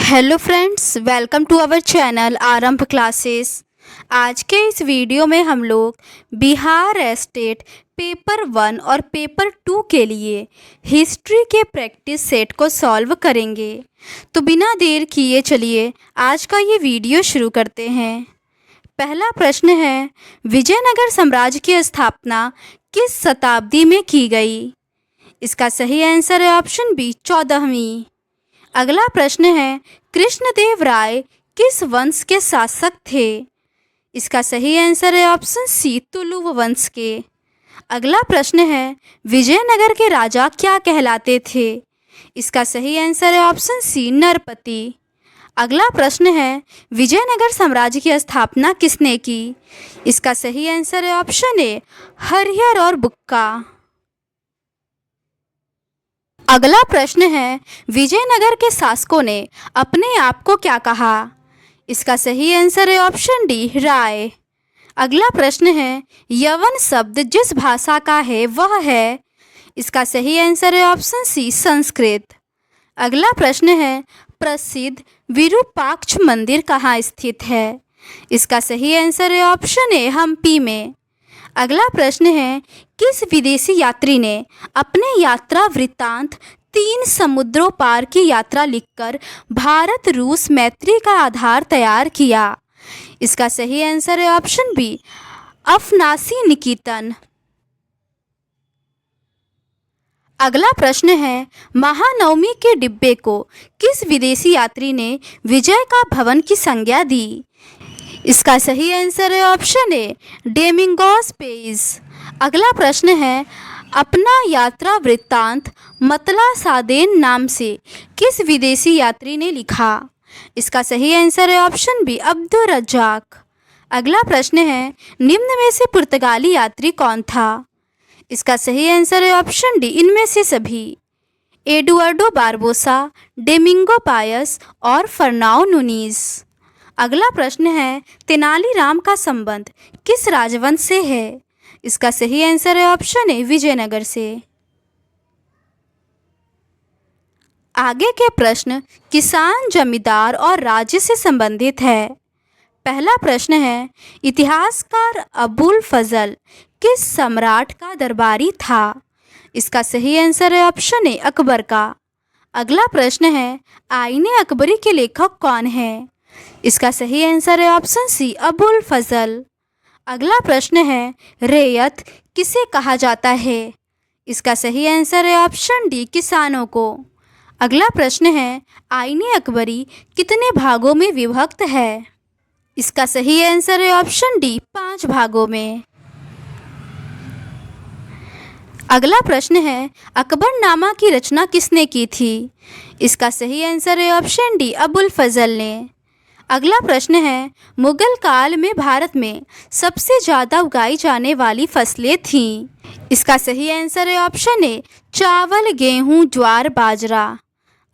Hello friends, welcome to our channel Aarambh classes. आज के इस वीडियो में हम लोग बिहार स्टेट पेपर 1 और पेपर 2 के लिए हिस्ट्री के प्रैक्टिस सेट को सॉल्व करेंगे। तो बिना देर किए चलिए आज का ये वीडियो शुरू करते हैं। पहला प्रश्न है, विजयनगर साम्राज्य की स्थापना किस शताब्दी में की गई? इसका सही आंसर है ऑप्शन बी 14वीं। अगला प्रश्न है, कृष्णदेव राय किस वंश के शासक थे? इसका सही आंसर है ऑप्शन सी तुलुव वंश के। अगला प्रश्न है, विजयनगर के राजा क्या कहलाते थे? इसका सही आंसर है ऑप्शन सी नरपति। अगला प्रश्न है, विजयनगर साम्राज्य की स्थापना किसने की? इसका सही आंसर है ऑप्शन ए हरिहर और बुक्का। अगला प्रश्न है, विजयनगर के शासकों ने अपने आप को क्या कहा? इसका सही आंसर है ऑप्शन डी राय। अगला प्रश्न है, यवन शब्द जिस भाषा का है वह है? इसका सही आंसर है ऑप्शन सी संस्कृत। अगला प्रश्न है, प्रसिद्ध विरूपाक्ष मंदिर कहाँ स्थित है? इसका सही आंसर है ऑप्शन ए हम्पी में। अगला प्रश्न है, किस विदेशी यात्री ने अपने यात्रा वृत्तांत 3 समुद्रों पार की यात्रा लिखकर भारत रूस मैत्री का आधार तैयार किया? इसका सही आंसर है ऑप्शन बी अफनासी निकेतन। अगला प्रश्न है, महानवमी के डिब्बे को किस विदेशी यात्री ने विजय का भवन की संज्ञा दी? इसका सही आंसर है ऑप्शन ए डेमिंगोस पेज। अगला प्रश्न है, अपना यात्रा वृत्तांत मतला सादेन नाम से किस विदेशी यात्री ने लिखा? इसका सही आंसर है ऑप्शन बी अब्दुल रज्जाक। अगला प्रश्न है, निम्न में से पुर्तगाली यात्री कौन था? इसका सही आंसर है ऑप्शन डी इनमें से सभी। एडुआर्डो बारबोसा, डेमिंगो पायस और फर्नाओ नुनीज। अगला प्रश्न है, तेनालीराम का संबंध किस राजवंश से है? इसका सही आंसर है ऑप्शन ए विजयनगर से। आगे के प्रश्न किसान, जमींदार और राज्य से संबंधित है। पहला प्रश्न है, इतिहासकार अबुल फजल किस सम्राट का दरबारी था? इसका सही आंसर है ऑप्शन ए अकबर का। अगला प्रश्न है, आईने अकबरी के लेखक कौन है? इसका सही आंसर है ऑप्शन सी अबुल फजल। अगला प्रश्न है, रैयत किसे कहा जाता है? इसका सही आंसर है ऑप्शन डी किसानों को। अगला प्रश्न है, आईने अकबरी कितने भागों में विभक्त है? इसका सही आंसर है ऑप्शन डी 5 भागों में। अगला प्रश्न है, अकबरनामा की रचना किसने की थी? इसका सही आंसर है ऑप्शन डी अबुल फजल ने। अगला प्रश्न है, मुगल काल में भारत में सबसे ज़्यादा उगाई जाने वाली फसलें थीं? इसका सही आंसर है ऑप्शन ए चावल, गेहूं, ज्वार, बाजरा।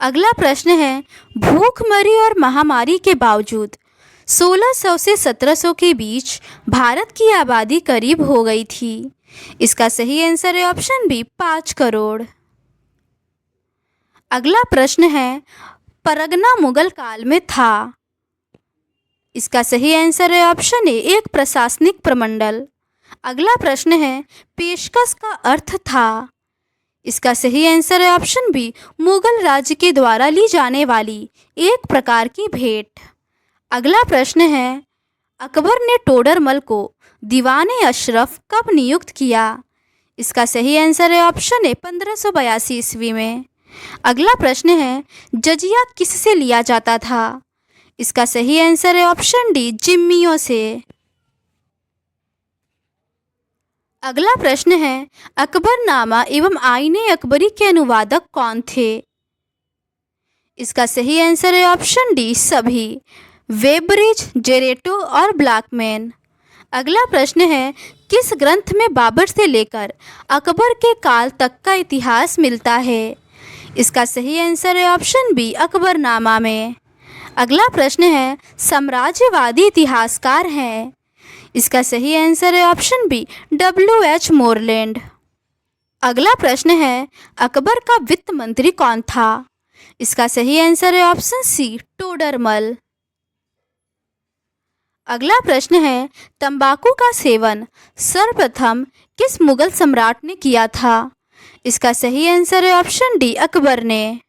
अगला प्रश्न है, भूखमरी और महामारी के बावजूद 1600 से 1700 के बीच भारत की आबादी करीब हो गई थी। इसका सही आंसर है ऑप्शन बी 5 करोड़। अगला प्रश्न है, परगना मुगल काल में था? इसका सही आंसर है ऑप्शन ए एक प्रशासनिक प्रमंडल। अगला प्रश्न है, पेशकश का अर्थ था? इसका सही आंसर है ऑप्शन बी मुगल राज्य के द्वारा ली जाने वाली एक प्रकार की भेंट। अगला प्रश्न है, अकबर ने टोडरमल को दीवाने अशरफ कब नियुक्त किया? इसका सही आंसर है ऑप्शन ए 1582 ईस्वी में। अगला प्रश्न है, जजिया किससे लिया जाता था? इसका सही आंसर है ऑप्शन डी जिम्मियों से। अगला प्रश्न है, अकबरनामा एवं आईने अकबरी के अनुवादक कौन थे? इसका सही आंसर है ऑप्शन डी सभी, वेबरिज, जेरेटो और ब्लैकमैन। अगला प्रश्न है, किस ग्रंथ में बाबर से लेकर अकबर के काल तक का इतिहास मिलता है? इसका सही आंसर है ऑप्शन बी अकबरनामा में। अगला प्रश्न है, साम्राज्यवादी इतिहासकार हैं? इसका सही आंसर है ऑप्शन बी W.H. मोरलैंड। अगला प्रश्न है, अकबर का वित्त मंत्री कौन था? इसका सही आंसर है ऑप्शन सी, टोडरमल। अगला प्रश्न है, तंबाकू का सेवन सर्वप्रथम किस मुगल सम्राट ने किया था? इसका सही आंसर है ऑप्शन डी, अकबर ने।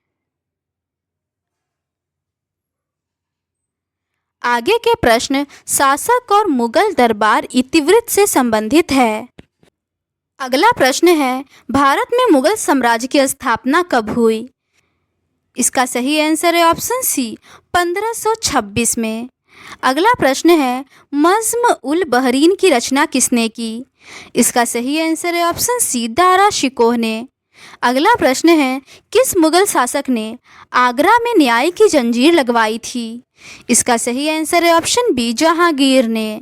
आगे के प्रश्न शासक और मुगल दरबार इतिवृत्त से संबंधित है। अगला प्रश्न है, भारत में मुगल साम्राज्य की स्थापना कब हुई? इसका सही आंसर है ऑप्शन सी, 1526 में। अगला प्रश्न है, नज्म उल बहरीन की रचना किसने की? इसका सही आंसर है ऑप्शन सी, दारा शिकोह ने। अगला प्रश्न है, किस मुगल शासक ने आगरा में न्याय की जंजीर लगवाई थी? इसका सही आंसर है ऑप्शन बी, जहांगीर ने।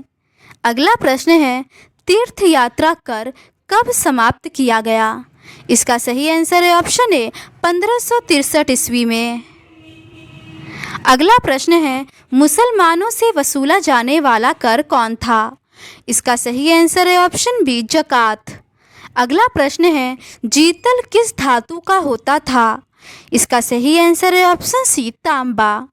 अगला प्रश्न है, तीर्थ यात्रा कर कब समाप्त किया गया? इसका सही आंसर है ऑप्शन ए, 1563 ईस्वी में। अगला प्रश्न है, मुसलमानों से वसूला जाने वाला कर कौन था? इसका सही आंसर है ऑप्शन बी, ज़कात। अगला प्रश्न है, जीतल किस धातु का होता था? इसका सही आंसर है ऑप्शन सी, तांबा।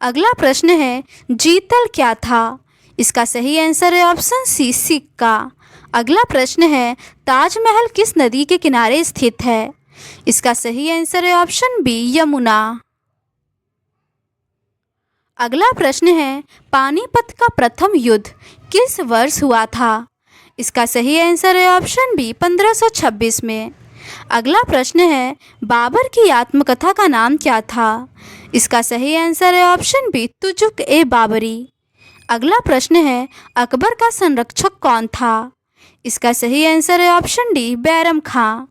अगला प्रश्न है, जीतल क्या था? इसका सही आंसर है ऑप्शन सी, सिक्का। अगला प्रश्न है, ताजमहल किस नदी के किनारे स्थित है? इसका सही आंसर है ऑप्शन बी, यमुना। अगला प्रश्न है, पानीपत का प्रथम युद्ध किस वर्ष हुआ था? इसका सही आंसर है ऑप्शन बी, 1526 में। अगला प्रश्न है, बाबर की आत्मकथा का नाम क्या था? इसका सही आंसर है ऑप्शन बी, तुजुक ए बाबरी। अगला प्रश्न है, अकबर का संरक्षक कौन था? इसका सही आंसर है ऑप्शन डी, बैरम खां।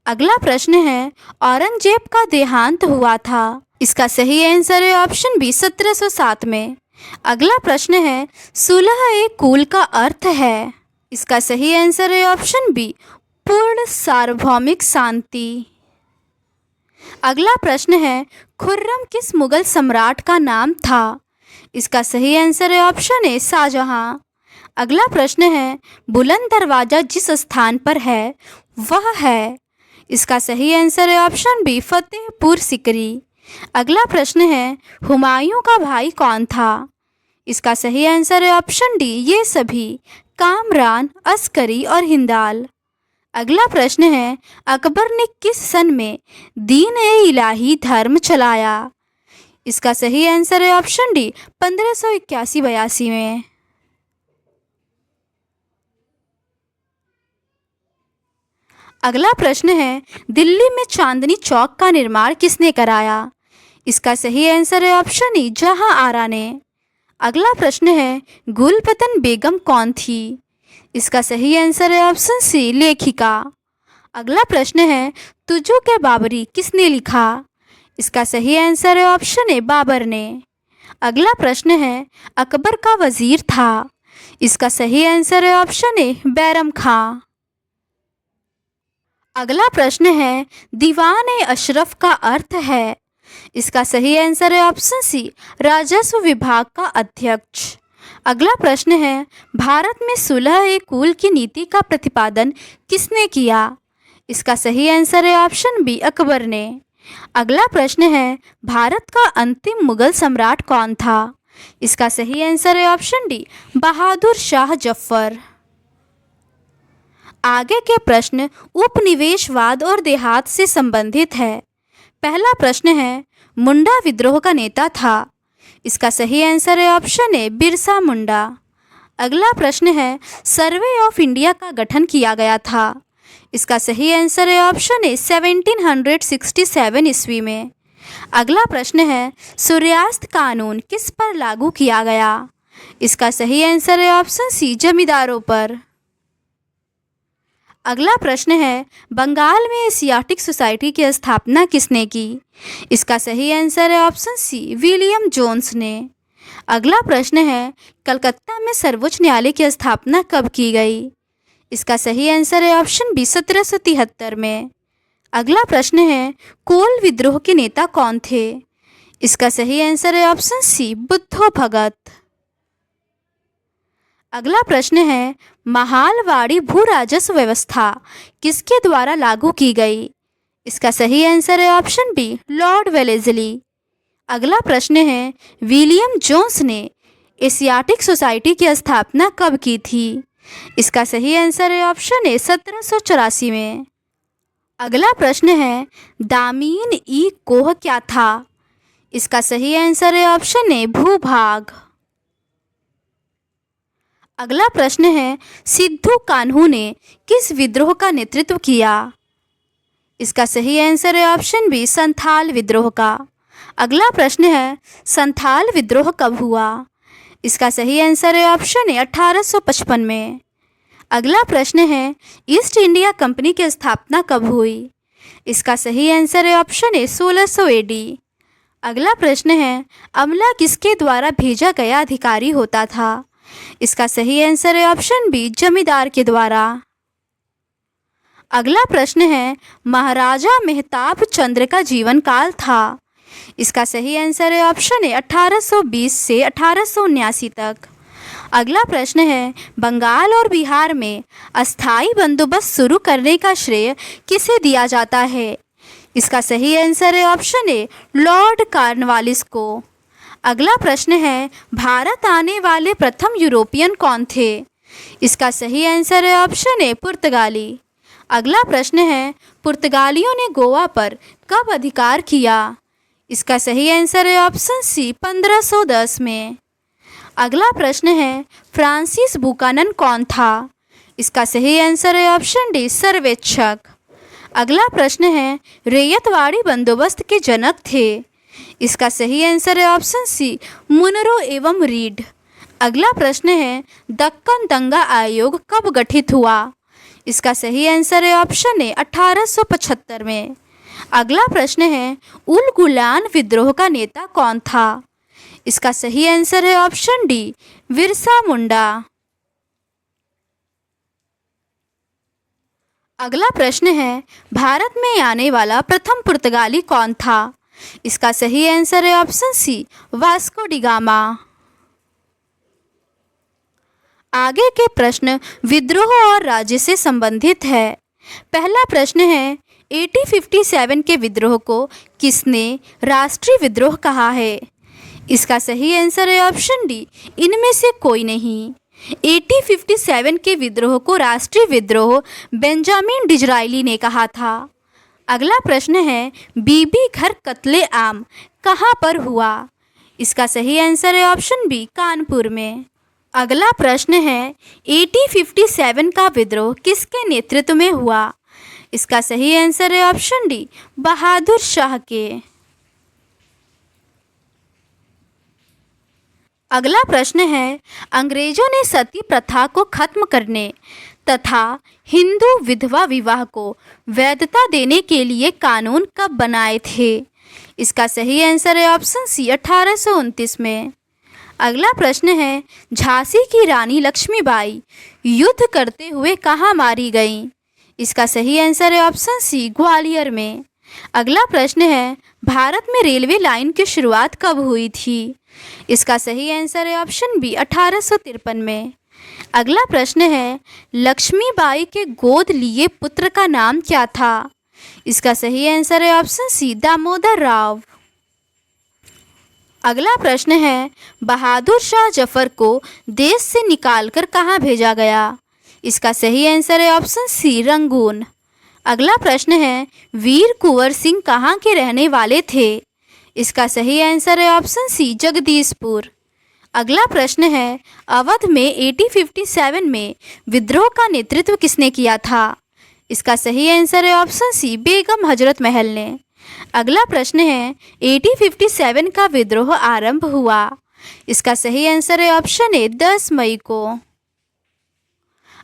अगला प्रश्न है, औरंगजेब का देहांत हुआ था? इसका सही आंसर है ऑप्शन बी, 1707 में। अगला प्रश्न है, सुलह ए कुल का अर्थ है? इसका सही आंसर है ऑप्शन बी, पूर्ण सार्वभौमिक शांति। अगला प्रश्न है, खुर्रम किस मुगल सम्राट का नाम था? इसका सही आंसर है ऑप्शन ए, शाहजहां। अगला प्रश्न है, बुलंद दरवाज़ा जिस स्थान पर है वह है? इसका सही आंसर है ऑप्शन बी, फतेहपुर सिकरी। अगला प्रश्न है, हुमायूं का भाई कौन था? इसका सही आंसर है ऑप्शन डी, ये सभी, कामरान, अस्करी और हिंदाल। अगला प्रश्न है, अकबर ने किस सन में दीन ए इलाही धर्म चलाया? इसका सही आंसर है ऑप्शन डी, 1581-82 में। अगला प्रश्न है, दिल्ली में चांदनी चौक का निर्माण किसने कराया? इसका सही आंसर है ऑप्शन ई, जहां आरा ने। अगला प्रश्न है, गुलबदन बेगम कौन थी? इसका सही आंसर है ऑप्शन सी, लेखिका। अगला प्रश्न है, तुजुक ए बाबरी किसने लिखा? इसका सही आंसर है ऑप्शन ए, बाबर ने। अगला प्रश्न है, अकबर का वजीर था? इसका सही आंसर है ऑप्शन ए, बैरम खां। अगला प्रश्न है, दीवान ए अशरफ का अर्थ है? इसका सही आंसर है ऑप्शन सी, राजस्व विभाग का अध्यक्ष। अगला प्रश्न है, भारत में सुलह ए कुल की नीति का प्रतिपादन किसने किया? इसका सही आंसर है ऑप्शन बी, अकबर ने। अगला प्रश्न है, भारत का अंतिम मुगल सम्राट कौन था? इसका सही आंसर है ऑप्शन डी, बहादुर शाह जफर। आगे के प्रश्न उपनिवेशवाद और देहात से संबंधित है। पहला प्रश्न है, मुंडा विद्रोह का नेता था? इसका सही आंसर है ऑप्शन ए, बिरसा मुंडा। अगला प्रश्न है, सर्वे ऑफ इंडिया का गठन किया गया था? इसका सही आंसर है ऑप्शन ए, 1767 ईस्वी में। अगला प्रश्न है, सूर्यास्त कानून किस पर लागू किया गया? इसका सही आंसर है ऑप्शन सी, जमींदारों पर। अगला प्रश्न है, बंगाल में एशियाटिक सोसाइटी की स्थापना किसने की? इसका सही आंसर है ऑप्शन सी, विलियम जोन्स ने। अगला प्रश्न है, कलकत्ता में सर्वोच्च न्यायालय की स्थापना कब की गई? इसका सही आंसर है ऑप्शन बी, 1773 में। अगला प्रश्न है, कोल विद्रोह के नेता कौन थे? इसका सही आंसर है ऑप्शन सी, बुद्धो भगत। अगला प्रश्न है, महालवाड़ी भू राजस्व व्यवस्था किसके द्वारा लागू की गई? इसका सही आंसर है ऑप्शन बी, लॉर्ड वेलेस्ली। अगला प्रश्न है, विलियम जोन्स ने एशियाटिक सोसाइटी की स्थापना कब की थी? इसका सही आंसर है ऑप्शन ए, 1784 में। अगला प्रश्न है, दामीन ई कोह क्या था? इसका सही आंसर है ऑप्शन ए, भूभाग। अगला प्रश्न है, सिद्धू कान्हू ने किस विद्रोह का नेतृत्व किया? इसका सही आंसर है ऑप्शन बी, संथाल विद्रोह का। अगला प्रश्न है, संथाल विद्रोह कब हुआ? इसका सही आंसर है ऑप्शन ए, 1855 में। अगला प्रश्न है, ईस्ट इंडिया कंपनी की स्थापना कब हुई? इसका सही आंसर है ऑप्शन ए, 1600 एडी। अगला प्रश्न है, अमला किसके द्वारा भेजा गया अधिकारी होता था? इसका सही आंसर है ऑप्शन बी, जमींदार के द्वारा। अगला प्रश्न है, महाराजा मेहताब चंद्र का जीवन काल था? इसका सही आंसर है ऑप्शन ए, 1820 से 1879 तक। अगला प्रश्न है, बंगाल और बिहार में अस्थाई बंदोबस्त शुरू करने का श्रेय किसे दिया जाता है? इसका सही आंसर है ऑप्शन ए, लॉर्ड कॉर्नवालिस को। अगला प्रश्न है, भारत आने वाले प्रथम यूरोपियन कौन थे? इसका सही आंसर है ऑप्शन ए, पुर्तगाली। अगला प्रश्न है, पुर्तगालियों ने गोवा पर कब अधिकार किया? इसका सही आंसर है ऑप्शन सी, 1510 में। अगला प्रश्न है, फ्रांसिस बुकानन कौन था? इसका सही आंसर है ऑप्शन डी, सर्वेक्षक। अगला प्रश्न है, रैयतवाड़ी बंदोबस्त के जनक थे? इसका सही आंसर है ऑप्शन सी, मुनरो एवं रीड। अगला प्रश्न है, दक्कन दंगा आयोग कब गठित हुआ? इसका सही आंसर है ऑप्शन ए, 1875 में। अगला प्रश्न है, उल गुलान विद्रोह का नेता कौन था? इसका सही आंसर है ऑप्शन डी, बिरसा मुंडा। अगला प्रश्न है, भारत में आने वाला प्रथम पुर्तगाली कौन था? इसका सही आंसर है option C, Vasco da Gama. आगे के प्रश्न विद्रोह और राज्य से संबंधित है। पहला प्रश्न है, 1857 के विद्रोह को किसने राष्ट्रीय विद्रोह कहा है? इसका सही आंसर है ऑप्शन डी, इनमें से कोई नहीं। 1857 के विद्रोह को राष्ट्रीय विद्रोह बेंजामिन डिज़रायली ने कहा था। अगला प्रश्न है, बीबी घर कत्ले आम कहाँ पर हुआ? इसका सही आंसर है ऑप्शन बी, कानपुर में। अगला प्रश्न है, 1857 का विद्रोह किसके नेतृत्व में हुआ? इसका सही आंसर है ऑप्शन डी, बहादुर शाह के। अगला प्रश्न है, अंग्रेजों ने सती प्रथा को खत्म करने तथा हिंदू विधवा विवाह को वैधता देने के लिए कानून कब बनाए थे? इसका सही आंसर है ऑप्शन सी, 1829 में। अगला प्रश्न है, झांसी की रानी लक्ष्मीबाई युद्ध करते हुए कहाँ मारी गईं? इसका सही आंसर है ऑप्शन सी, ग्वालियर में। अगला प्रश्न है, भारत में रेलवे लाइन की शुरुआत कब हुई थी? इसका सही आंसर है ऑप्शन बी, 1853 में। अगला प्रश्न है, लक्ष्मीबाई के गोद लिए पुत्र का नाम क्या था? इसका सही आंसर है ऑप्शन सी, दामोदर राव। अगला प्रश्न है, बहादुर शाह जफर को देश से निकालकर कहाँ भेजा गया? इसका सही आंसर है ऑप्शन सी, रंगून। अगला प्रश्न है, वीर कुंवर सिंह कहाँ के रहने वाले थे? इसका सही आंसर है ऑप्शन सी, जगदीशपुर। अगला प्रश्न है, अवध में 1857 में विद्रोह का नेतृत्व किसने किया था? इसका सही आंसर है ऑप्शन सी, बेगम हजरत महल ने। अगला प्रश्न है, 1857 का विद्रोह आरंभ हुआ? इसका सही आंसर है ऑप्शन ए, 10 मई को।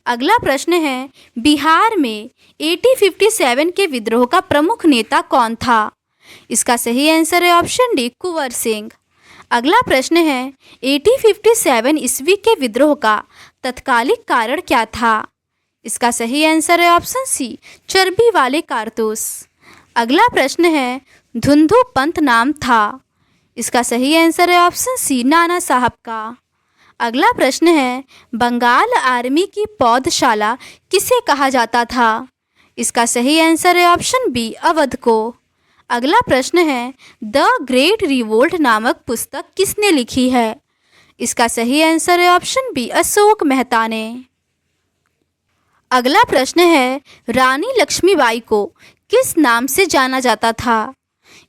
अगला प्रश्न है, बिहार में 1857 के विद्रोह का प्रमुख नेता कौन था? इसका सही आंसर है ऑप्शन डी, कुंवर सिंह। अगला प्रश्न है, 1857 ईस्वी के विद्रोह का तत्कालिक कारण क्या था? इसका सही आंसर है ऑप्शन सी, चर्बी वाले कारतूस। अगला प्रश्न है, धुंधु पंथ नाम था? इसका सही आंसर है ऑप्शन सी, नाना साहब का। अगला प्रश्न है, बंगाल आर्मी की पौधशाला किसे कहा जाता था? इसका सही आंसर है ऑप्शन बी, अवध को। अगला प्रश्न है, द ग्रेट रिवोल्ट नामक पुस्तक किसने लिखी है? इसका सही आंसर है ऑप्शन बी, अशोक मेहता ने। अगला प्रश्न है, रानी लक्ष्मीबाई को किस नाम से जाना जाता था?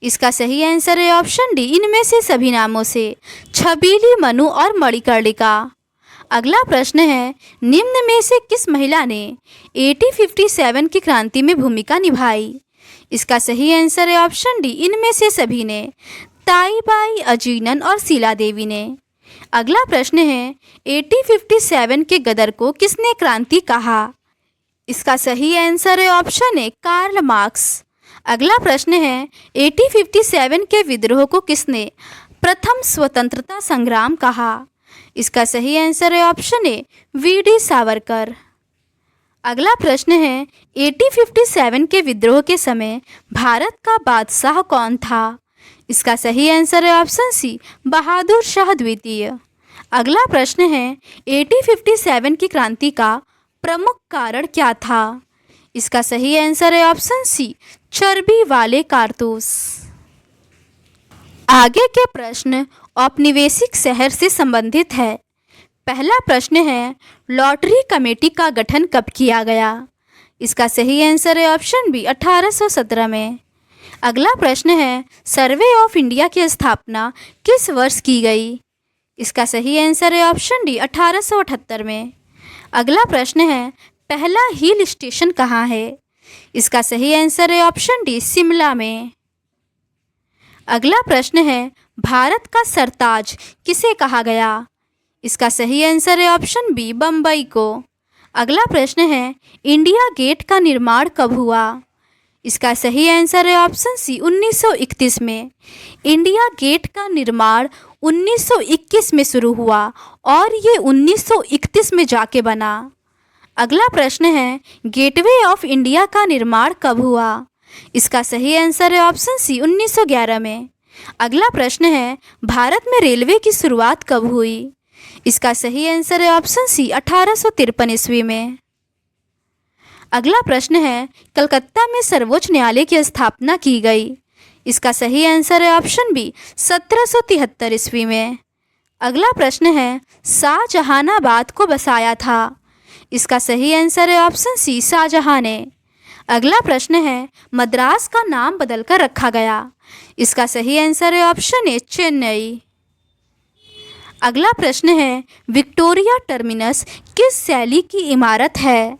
इसका सही आंसर है ऑप्शन डी, इनमें से सभी नामों से, छबीली, मनु और मणिकर्णिका। अगला प्रश्न है, निम्न में से किस महिला ने 1857 की क्रांति में भूमिका निभाई? इसका सही आंसर है ऑप्शन डी, इनमें से सभी ने, ताईबाई, अजीनन और शीला देवी ने। अगला प्रश्न है, 1857 के गदर को किसने क्रांति कहा? इसका सही आंसर है ऑप्शन ए, कार्ल मार्क्स। अगला प्रश्न है, 1857 के विद्रोह को किसने प्रथम स्वतंत्रता संग्राम कहा? इसका सही आंसर है ऑप्शन ए, वीडी सावरकर। अगला प्रश्न है, 1857 के विद्रोह के समय भारत का बादशाह कौन था? इसका सही आंसर है ऑप्शन सी, बहादुर शाह द्वितीय। अगला प्रश्न है, 1857 की क्रांति का प्रमुख कारण क्या था? इसका सही आंसर है ऑप्शन सी, चर्बी वाले कारतूस। आगे के प्रश्न औपनिवेशिक शहर से संबंधित है। पहला प्रश्न है, लॉटरी कमेटी का गठन कब किया गया? इसका सही आंसर है ऑप्शन बी, 1817 में। अगला प्रश्न है, सर्वे ऑफ इंडिया की स्थापना किस वर्ष की गई? इसका सही आंसर है ऑप्शन डी, 1878 में। अगला प्रश्न है, पहला हिल स्टेशन कहाँ है? इसका सही आंसर है ऑप्शन डी, शिमला में। अगला प्रश्न है, भारत का सरताज किसे कहा गया? इसका सही आंसर है ऑप्शन बी, बम्बई को। अगला प्रश्न है, इंडिया गेट का निर्माण कब हुआ? इसका सही आंसर है ऑप्शन सी, 1931 में। इंडिया गेट का निर्माण 1921 में शुरू हुआ और ये 1931 में जाके बना। अगला प्रश्न है, गेटवे ऑफ इंडिया का निर्माण कब हुआ? इसका सही आंसर है ऑप्शन सी, 1911 में। अगला प्रश्न है, भारत में रेलवे की शुरुआत कब हुई? इसका सही आंसर है ऑप्शन सी, 1853 ईस्वी में। अगला प्रश्न है, कलकत्ता में सर्वोच्च न्यायालय की स्थापना की गई? इसका सही आंसर है ऑप्शन बी, 1773 ईस्वी में। अगला प्रश्न है, शाहजहानाबाद को बसाया था? इसका सही आंसर है ऑप्शन सी, शाहजहां ने। अगला प्रश्न है, मद्रास का नाम बदलकर रखा गया? इसका सही आंसर है ऑप्शन ए, चेन्नई। अगला प्रश्न है, विक्टोरिया टर्मिनस किस शैली की इमारत है?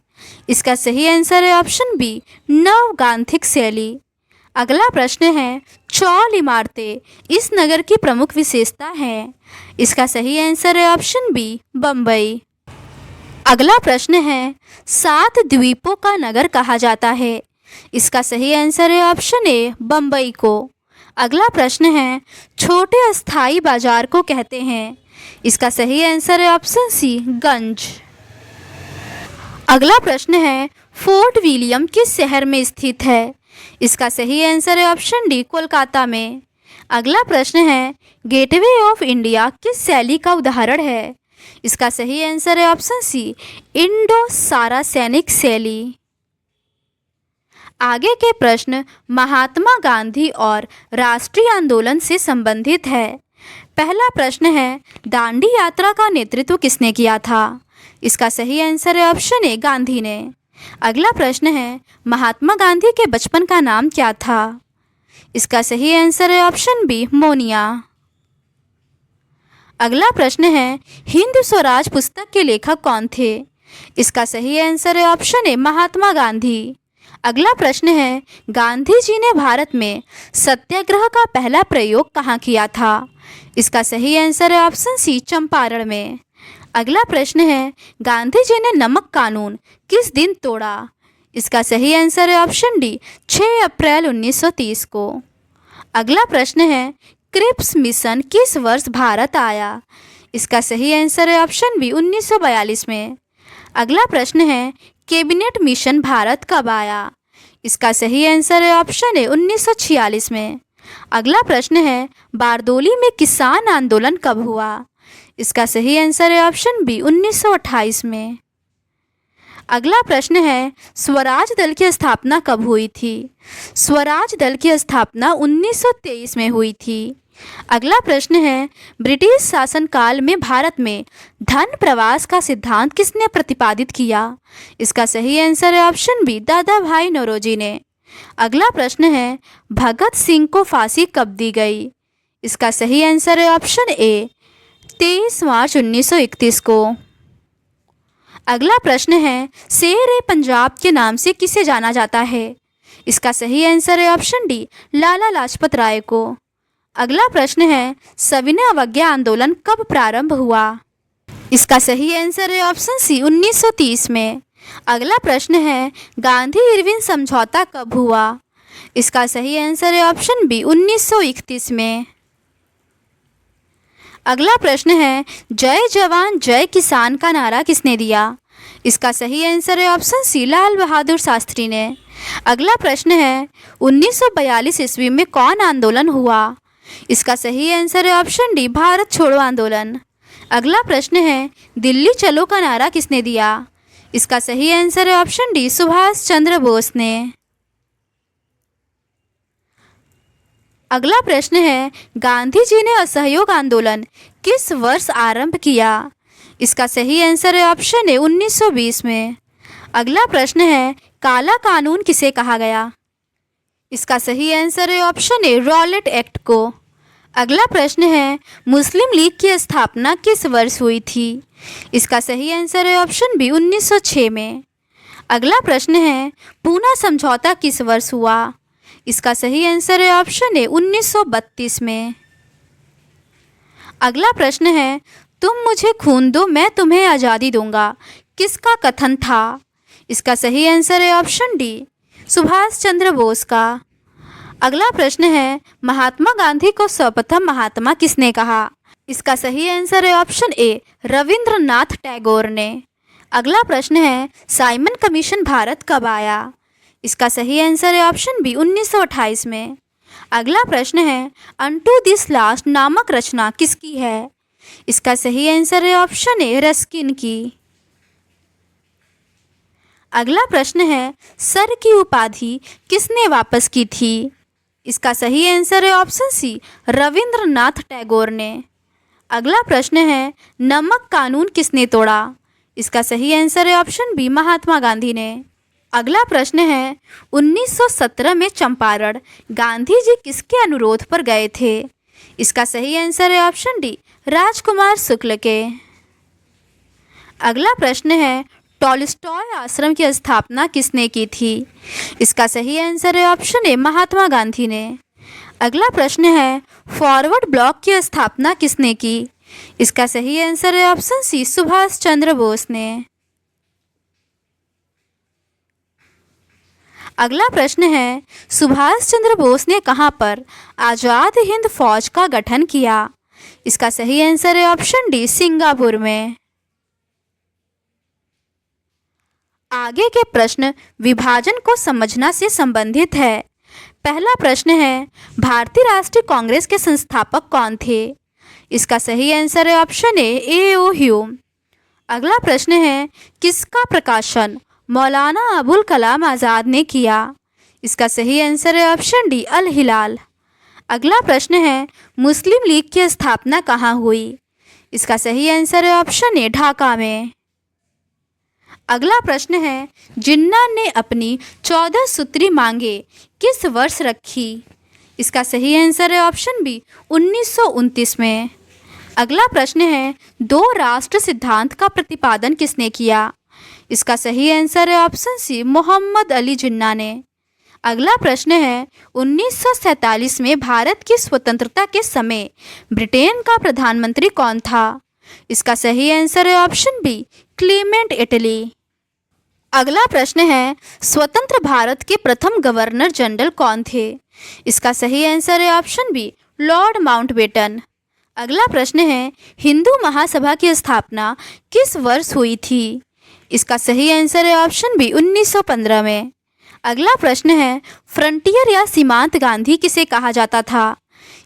इसका सही आंसर है ऑप्शन बी, नवगांथिक शैली। अगला प्रश्न है, चौल इमारतें इस नगर की प्रमुख विशेषता हैं? इसका सही आंसर है ऑप्शन बी, बम्बई। अगला प्रश्न है, 7 द्वीपों का नगर कहा जाता है? इसका सही आंसर है ऑप्शन ए, बम्बई को। अगला प्रश्न है, छोटे अस्थाई बाजार को कहते हैं? इसका सही आंसर है ऑप्शन सी, गंज। अगला प्रश्न है, फोर्ट विलियम किस शहर में स्थित है? इसका सही आंसर है ऑप्शन डी, कोलकाता में। अगला प्रश्न है, गेटवे ऑफ इंडिया किस शैली का उदाहरण है? इसका सही आंसर है ऑप्शन सी, इंडो सारासेनिक शैली। आगे के प्रश्न महात्मा गांधी और राष्ट्रीय आंदोलन से संबंधित है। पहला प्रश्न है, दांडी यात्रा का नेतृत्व किसने किया था? इसका सही आंसर है ऑप्शन ए, गांधी ने। अगला प्रश्न है, महात्मा गांधी के बचपन का नाम क्या था? इसका सही आंसर है ऑप्शन बी, मोनिया। अगला प्रश्न है, हिंद स्वराज पुस्तक के लेखक कौन थे? इसका सही आंसर है ऑप्शन ए, महात्मा गांधी। अगला प्रश्न है, गांधी जी ने भारत में सत्याग्रह का पहला प्रयोग कहाँ किया था? इसका सही आंसर है ऑप्शन सी, चंपारण में। अगला प्रश्न है, गांधी जी ने नमक कानून किस दिन तोड़ा? इसका सही आंसर है ऑप्शन डी, 6 अप्रैल 1930 को। अगला प्रश्न है, क्रिप्स मिशन किस वर्ष भारत आया? इसका सही आंसर है ऑप्शन बी, 1942 में। अगला प्रश्न है, कैबिनेट मिशन भारत कब आया? इसका सही आंसर है ऑप्शन ए, 1946 में। अगला प्रश्न है, बारदोली में किसान आंदोलन कब हुआ? इसका सही आंसर है ऑप्शन बी, 1928 में। अगला प्रश्न है, स्वराज दल की स्थापना कब हुई थी? स्वराज दल की स्थापना 1923 में हुई थी। अगला प्रश्न है, ब्रिटिश शासनकाल में भारत में धन प्रवास का सिद्धांत किसने प्रतिपादित किया? इसका सही आंसर है ऑप्शन बी, दादा भाई नौरोजी ने। अगला प्रश्न है, भगत सिंह को फांसी कब दी गई? इसका सही आंसर है ऑप्शन ए, 23 मार्च 1931 को। अगला प्रश्न है, शेर ए पंजाब के नाम से किसे जाना जाता है? इसका सही आंसर है ऑप्शन डी, लाला लाजपत राय को। अगला प्रश्न है, सविनय अवज्ञा आंदोलन कब प्रारंभ हुआ? इसका सही आंसर है ऑप्शन सी, 1930 में। अगला प्रश्न है, गांधी इरविन समझौता कब हुआ? इसका सही आंसर है ऑप्शन बी, 1931 में। अगला प्रश्न है, जय जवान जय किसान का नारा किसने दिया? इसका सही आंसर है ऑप्शन सी, लाल बहादुर शास्त्री ने। अगला प्रश्न है, 1942 ईस्वी में कौन आंदोलन हुआ? इसका सही आंसर है ऑप्शन डी, भारत छोड़ो आंदोलन। अगला प्रश्न है, दिल्ली चलो का नारा किसने दिया? इसका सही आंसर है ऑप्शन डी, सुभाष चंद्र बोस ने। अगला प्रश्न है, गांधी जी ने असहयोग आंदोलन किस वर्ष आरंभ किया? इसका सही आंसर है ऑप्शन ए, 1920 में। अगला प्रश्न है, काला कानून किसे कहा गया? इसका सही आंसर है ऑप्शन ए, रॉलेट एक्ट को। अगला प्रश्न है, मुस्लिम लीग की स्थापना किस वर्ष हुई थी? इसका सही आंसर है ऑप्शन बी, 1906 में। अगला प्रश्न है, पूना समझौता किस वर्ष हुआ? इसका सही आंसर है ऑप्शन ए, 1932 में। अगला प्रश्न है, तुम मुझे खून दो मैं तुम्हें आज़ादी दूंगा किसका कथन था? इसका सही आंसर है ऑप्शन डी, सुभाष चंद्र बोस का। अगला प्रश्न है, महात्मा गांधी को सर्वप्रथम महात्मा किसने कहा? इसका सही आंसर है ऑप्शन ए, रविंद्रनाथ टैगोर ने। अगला प्रश्न है, साइमन कमीशन भारत कब आया? इसका सही आंसर है ऑप्शन बी, 1928 में। अगला प्रश्न है, अनटू दिस लास्ट नामक रचना किसकी है? इसका सही आंसर है ऑप्शन ए, रस्किन की। अगला प्रश्न है, सर की उपाधि किसने वापस की थी? इसका सही आंसर है ऑप्शन सी, रविंद्रनाथ टैगोर ने। अगला प्रश्न है, नमक कानून किसने तोड़ा? इसका सही आंसर है ऑप्शन बी, महात्मा गांधी ने। अगला प्रश्न है, 1917 में चंपारण गांधी जी किसके अनुरोध पर गए थे? इसका सही आंसर है ऑप्शन डी, राजकुमार शुक्ल के। अगला प्रश्न है, टॉलस्टॉय आश्रम की स्थापना किसने की थी? इसका सही आंसर है ऑप्शन ए, महात्मा गांधी ने। अगला प्रश्न है, फॉरवर्ड ब्लॉक की स्थापना किसने की? इसका सही आंसर है ऑप्शन सी, सुभाष चंद्र बोस ने। अगला प्रश्न है, सुभाष चंद्र बोस ने कहां पर आज़ाद हिंद फौज का गठन किया? इसका सही आंसर है ऑप्शन डी, सिंगापुर में। आगे के प्रश्न विभाजन को समझना से संबंधित है। पहला प्रश्न है, भारतीय राष्ट्रीय कांग्रेस के संस्थापक कौन थे? इसका सही आंसर है ऑप्शन ए, ओ ह्यूम। अगला प्रश्न है, किसका प्रकाशन मौलाना अबुल कलाम आज़ाद ने किया? इसका सही आंसर है ऑप्शन डी, अल हिलाल। अगला प्रश्न है, मुस्लिम लीग की स्थापना कहाँ हुई? इसका सही आंसर है ऑप्शन ए, ढाका में। अगला प्रश्न है, जिन्ना ने अपनी 14 सूत्री मांगे किस वर्ष रखी? इसका सही आंसर है ऑप्शन बी, 1929 में। अगला प्रश्न है, दो राष्ट्र सिद्धांत का प्रतिपादन किसने किया? इसका सही आंसर है ऑप्शन सी, मोहम्मद अली जिन्ना ने। अगला प्रश्न है, 1947 में भारत की स्वतंत्रता के समय ब्रिटेन का प्रधानमंत्री कौन था? इसका सही आंसर है ऑप्शन बी, क्लीमेंट इटली। अगला प्रश्न है, स्वतंत्र भारत के प्रथम गवर्नर जनरल कौन थे? इसका सही आंसर है ऑप्शन बी, लॉर्ड माउंटबेटन। अगला प्रश्न है, हिंदू महासभा की स्थापना किस वर्ष हुई थी? इसका सही आंसर है ऑप्शन बी, 1915 में। अगला प्रश्न है, फ्रंटियर या सीमांत गांधी किसे कहा जाता था?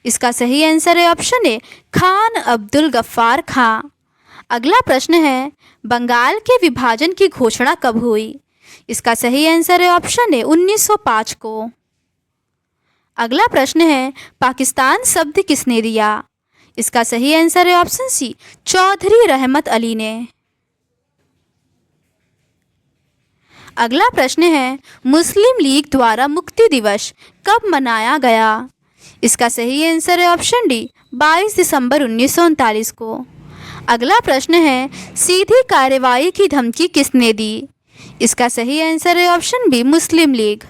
इसका सही आंसर है ऑप्शन ए, खान अब्दुल गफ्फार खां। अगला प्रश्न है, बंगाल के विभाजन की घोषणा कब हुई? इसका सही आंसर है ऑप्शन ए 1905 को। अगला प्रश्न है, पाकिस्तान शब्द किसने दिया? इसका सही आंसर है ऑप्शन सी चौधरी रहमत अली ने। अगला प्रश्न है, मुस्लिम लीग द्वारा मुक्ति दिवस कब मनाया गया? इसका सही आंसर है ऑप्शन डी 22 दिसंबर 1939 को। अगला प्रश्न है, सीधी कार्रवाई की धमकी किसने दी? इसका सही आंसर है ऑप्शन बी मुस्लिम लीग।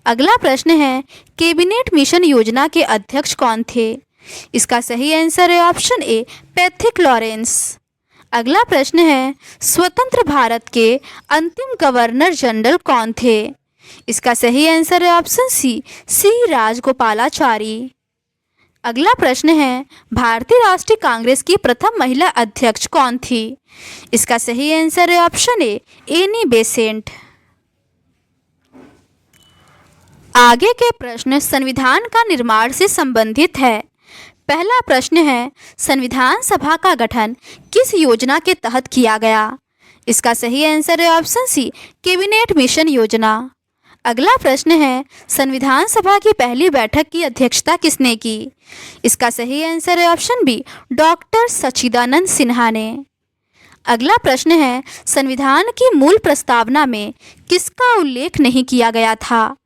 अगला प्रश्न है, कैबिनेट मिशन योजना के अध्यक्ष कौन थे? इसका सही आंसर है ऑप्शन ए पैट्रिक लॉरेंस। अगला प्रश्न है, स्वतंत्र भारत के अंतिम गवर्नर जनरल कौन थे? इसका सही आंसर है ऑप्शन सी राजगोपालाचारी। अगला प्रश्न है, भारतीय राष्ट्रीय कांग्रेस की प्रथम महिला अध्यक्ष कौन थी? इसका सही आंसर है ऑप्शन ए एनी बेसेंट। आगे के प्रश्न संविधान का निर्माण से संबंधित है। पहला प्रश्न है, संविधान सभा का गठन किस योजना के तहत किया गया? इसका सही आंसर है ऑप्शन सी कैबिनेट मिशन योजना। अगला प्रश्न है, संविधान सभा की पहली बैठक की अध्यक्षता किसने की? इसका सही आंसर है ऑप्शन बी डॉक्टर सच्चिदानंद सिन्हा ने। अगला प्रश्न है, संविधान की मूल प्रस्तावना में किसका उल्लेख नहीं किया गया था?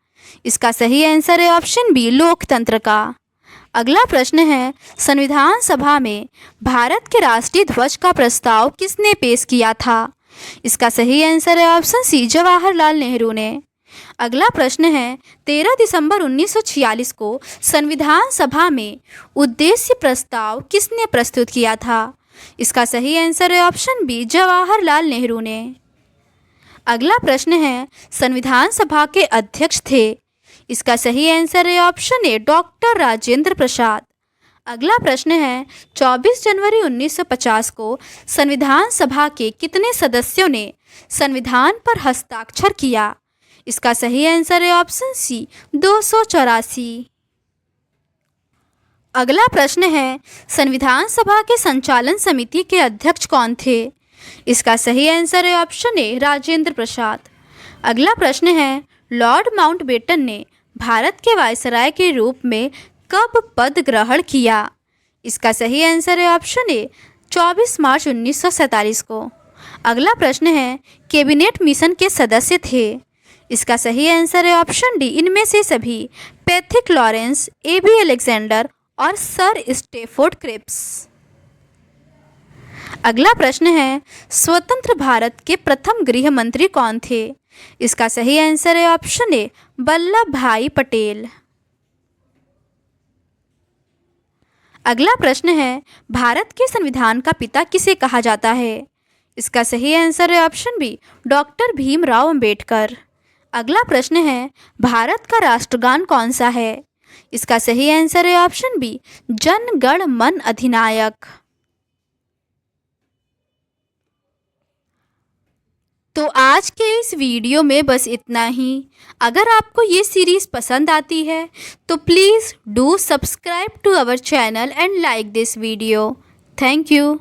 इसका सही आंसर है ऑप्शन बी लोकतंत्र का। अगला प्रश्न है, संविधान सभा में भारत के राष्ट्रीय ध्वज का प्रस्ताव किसने पेश किया था? इसका सही आंसर है ऑप्शन सी जवाहरलाल नेहरू ने। अगला प्रश्न है, 13 दिसंबर 1946 को संविधान सभा में उद्देश्य प्रस्ताव किसने प्रस्तुत किया था? इसका सही आंसर है ऑप्शन बी जवाहरलाल नेहरू ने। अगला प्रश्न है, संविधान सभा के अध्यक्ष थे? इसका सही आंसर है option A doctor Rajendra Prasad. अगला प्रश्न है, 24 जनवरी 1950 को संविधान सभा के कितने सदस्यों ने संविधान पर हस्ताक्षर किया? इसका सही आंसर है ऑप्शन सी 284। अगला प्रश्न है, संविधान सभा के संचालन समिति के अध्यक्ष कौन थे? इसका सही आंसर है ऑप्शन ए राजेंद्र प्रसाद। अगला प्रश्न है, लॉर्ड माउंटबेटन ने भारत के वायसराय के रूप में कब पद ग्रहण किया? इसका सही आंसर है ऑप्शन ए 24 मार्च 1947 को। अगला प्रश्न है, कैबिनेट मिशन के सदस्य थे? इसका सही आंसर है ऑप्शन डी इनमें से सभी पैट्रिक लॉरेंस, ए.बी. अलेक्जेंडर और सर स्टेफोर्ड क्रिप्स। अगला प्रश्न है, स्वतंत्र भारत के प्रथम गृह मंत्री कौन थे? इसका सही आंसर है ऑप्शन ए वल्लभ भाई पटेल। अगला प्रश्न है, भारत के संविधान का पिता किसे कहा जाता है? इसका सही आंसर है option B doctor Bhimrao Ambedkar. अगला प्रश्न है, भारत का राष्ट्रगान कौन सा है? इसका सही आंसर है ऑप्शन बी जन गण मन अधिनायक। तो आज के इस वीडियो में बस इतना ही। अगर आपको ये सीरीज़ पसंद आती है तो please do subscribe to our channel and like this video. Thank you.